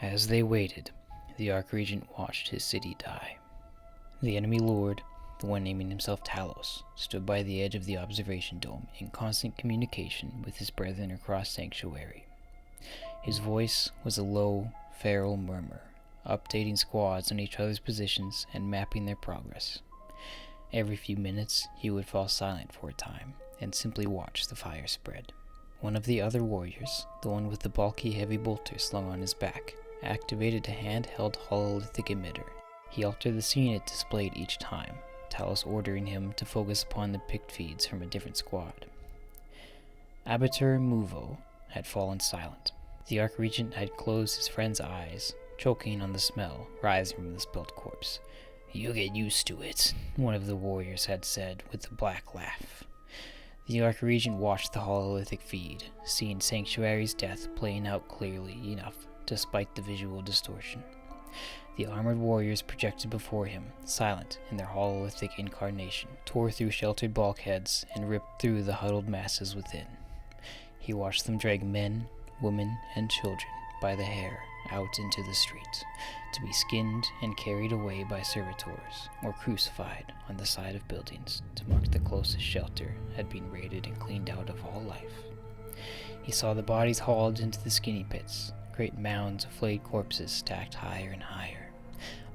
As they waited, the Archregent watched his city die. The enemy lord, the one naming himself Talos, stood by the edge of the observation dome in constant communication with his brethren across Sanctuary. His voice was a low, feral murmur, updating squads on each other's positions and mapping their progress. Every few minutes, he would fall silent for a time and simply watch the fire spread. One of the other warriors, the one with the bulky heavy bolter slung on his back, activated a handheld hololithic emitter. He altered the scene it displayed each time, Talos ordering him to focus upon the picked feeds from a different squad. Abatur Muvo had fallen silent. The Archregent had closed his friend's eyes, choking on the smell rising from the spilt corpse. "You get used to it," one of the warriors had said with a black laugh. The Archregent watched the hololithic feed, seeing Sanctuary's death playing out clearly enough despite the visual distortion. The armored warriors projected before him, silent in their hololithic incarnation, tore through sheltered bulkheads and ripped through the huddled masses within. He watched them drag men, women, and children by the hair out into the streets, to be skinned and carried away by servitors, or crucified on the side of buildings to mark the closest shelter had been raided and cleaned out of all life. He saw the bodies hauled into the skinny pits, great mounds of flayed corpses stacked higher and higher,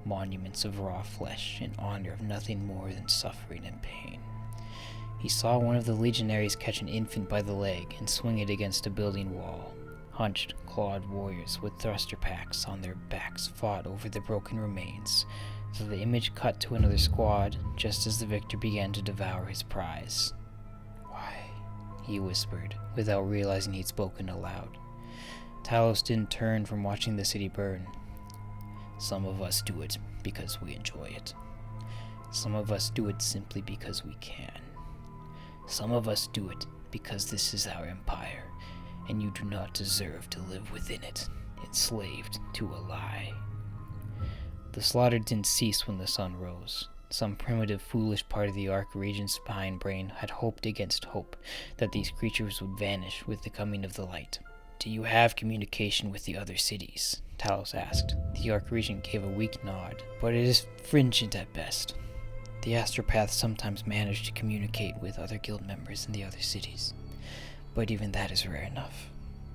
monuments of raw flesh in honor of nothing more than suffering and pain. He saw one of the legionaries catch an infant by the leg and swing it against a building wall. Hunched, clawed warriors with thruster packs on their backs fought over the broken remains, so the image cut to another squad just as the victor began to devour his prize. "Why?" he whispered, without realizing he'd spoken aloud. Talos didn't turn from watching the city burn. "Some of us do it because we enjoy it. Some of us do it simply because we can. Some of us do it because this is our empire, and you do not deserve to live within it, enslaved to a lie." The slaughter didn't cease when the sun rose. Some primitive, foolish part of the Archregent's hindbrain had hoped against hope that these creatures would vanish with the coming of the light. "Do you have communication with the other cities?" Talos asked. The Archregent gave a weak nod, but it is fringent at best. The astropaths sometimes manage to communicate with other guild members in the other cities, but even that is rare enough.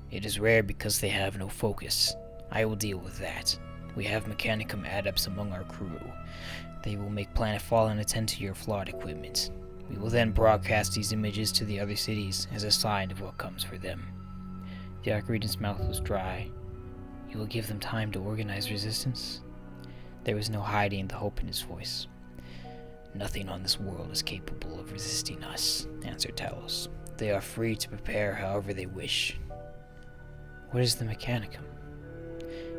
It is rare because they have no focus. I will deal with that. We have Mechanicum adepts among our crew. They will make planetfall and attend to your flawed equipment. We will then broadcast these images to the other cities as a sign of what comes for them. The Archregent's mouth was dry. "You will give them time to organize resistance?" There was no hiding the hope in his voice. "Nothing on this world is capable of resisting us," answered Talos. "They are free to prepare however they wish." "What is the Mechanicum?"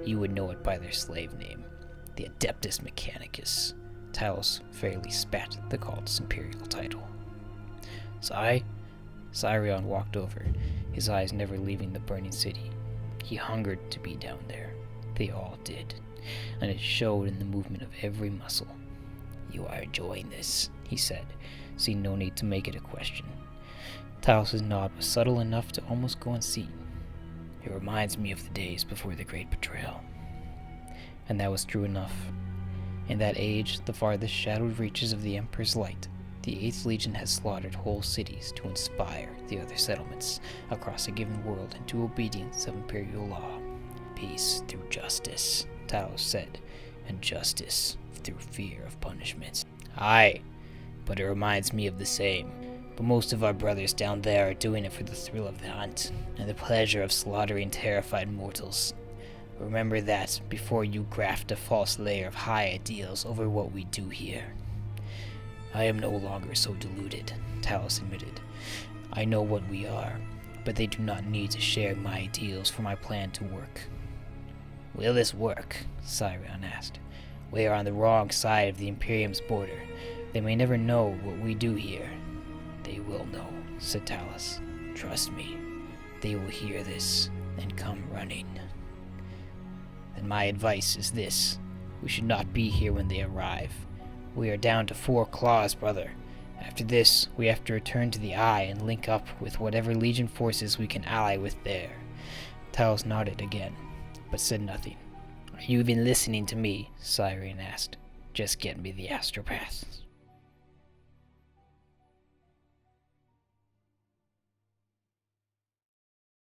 "You would know it by their slave name, the Adeptus Mechanicus." Talos fairly spat the cult's imperial title. Sirion walked over, his eyes never leaving the burning city. He hungered to be down there. They all did, and it showed in the movement of every muscle. "You are enjoying this," he said, seeing no need to make it a question. Talos' nod was subtle enough to almost go unseen. "It reminds me of the days before the Great Betrayal." And that was true enough. In that age, the farthest shadowed reaches of the Emperor's light, the 8th Legion had slaughtered whole cities to inspire the other settlements across a given world into obedience of Imperial law. "Peace through justice," Talos said, "and justice through fear of punishment." "Aye, but it reminds me of the same. But most of our brothers down there are doing it for the thrill of the hunt, and the pleasure of slaughtering terrified mortals. Remember that before you graft a false layer of high ideals over what we do here." "I am no longer so deluded," Talos admitted. "I know what we are, but they do not need to share my ideals for my plan to work." "Will this work?" Sirion asked. "We are on the wrong side of the Imperium's border. They may never know what we do here." "They will know," said Talos. "Trust me. They will hear this and come running." "Then my advice is this. We should not be here when they arrive. We are down to 4 claws, brother. After this, we have to return to the Eye and link up with whatever Legion forces we can ally with there." Talos nodded again, but said nothing. Are you even listening to me? Cyrene asked. Just get me the astropaths.